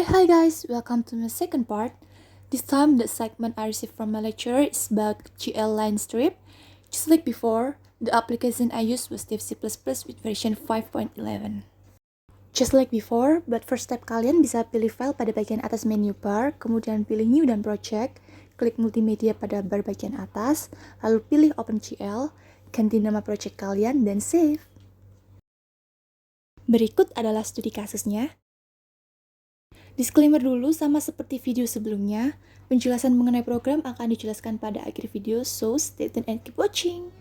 Hi guys, welcome to my second part. This time the segment I received from my lecturer is about GL line strip. Just like before, the application I used was Dev C++ with version 5.11. Just like before, but first step kalian bisa pilih file pada bagian atas menu bar, kemudian pilih new dan project, klik multimedia pada bar bagian atas, lalu pilih OpenGL, ganti nama project kalian dan save. Berikut adalah studi kasusnya. Disclaimer dulu, sama seperti video sebelumnya, penjelasan mengenai program akan dijelaskan pada akhir video, so stay tuned and keep watching!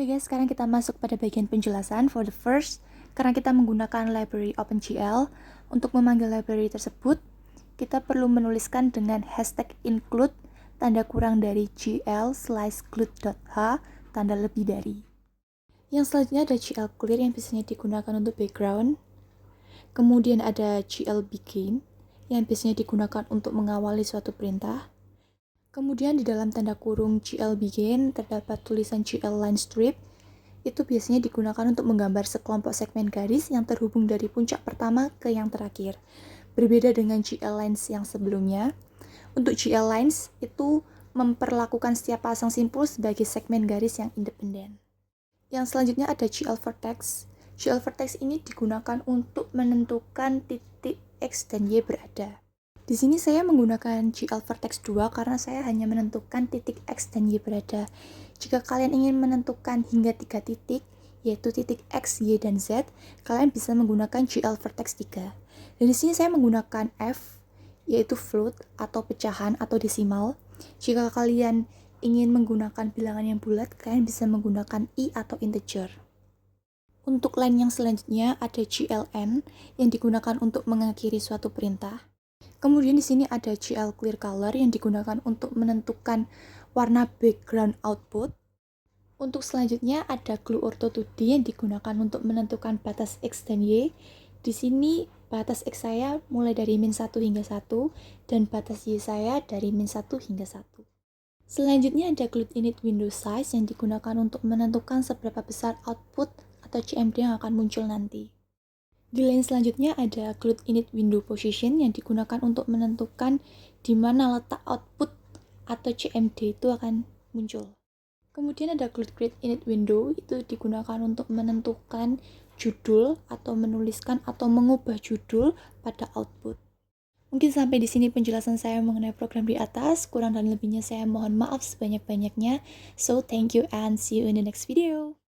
Oke guys, sekarang kita masuk pada bagian penjelasan. For the first, karena kita menggunakan library OpenGL, untuk memanggil library tersebut, kita perlu menuliskan dengan hashtag include tanda kurang dari gl/glut.h tanda lebih dari. Yang selanjutnya ada GL clear yang biasanya digunakan untuk background. Kemudian ada GL begin yang biasanya digunakan untuk mengawali suatu perintah. Kemudian di dalam tanda kurung GL begin terdapat tulisan GL line strip. Itu biasanya digunakan untuk menggambar sekelompok segmen garis yang terhubung dari puncak pertama ke yang terakhir. Berbeda dengan GL lines yang sebelumnya. Untuk GL lines itu memperlakukan setiap pasang simpul sebagai segmen garis yang independen. Yang selanjutnya ada GL vertex. GL vertex ini digunakan untuk menentukan titik X dan Y berada. Di sini saya menggunakan GL vertex 2 karena saya hanya menentukan titik X dan Y berada. Jika kalian ingin menentukan hingga 3 titik, yaitu titik X, Y, dan Z, kalian bisa menggunakan GL vertex 3. Dan di sini saya menggunakan F, yaitu float atau pecahan atau desimal. Jika kalian ingin menggunakan bilangan yang bulat, kalian bisa menggunakan I atau integer. Untuk line yang selanjutnya ada GLN yang digunakan untuk mengakhiri suatu perintah. Kemudian di sini ada GL clear color yang digunakan untuk menentukan warna background output. Untuk selanjutnya ada glue ortho 2D yang digunakan untuk menentukan batas X dan Y. Di sini batas X saya mulai dari -1 hingga 1 dan batas Y saya dari -1 hingga 1. Selanjutnya ada glue init window size yang digunakan untuk menentukan seberapa besar output atau CMD yang akan muncul nanti. Di line selanjutnya ada glue init window position yang digunakan untuk menentukan di mana letak output atau CMD itu akan muncul. Kemudian ada glue create init window, itu digunakan untuk menentukan judul atau menuliskan atau mengubah judul pada output. Mungkin sampai di sini penjelasan saya mengenai program di atas. Kurang dan lebihnya saya mohon maaf sebanyak-banyaknya. So, thank you and see you in the next video.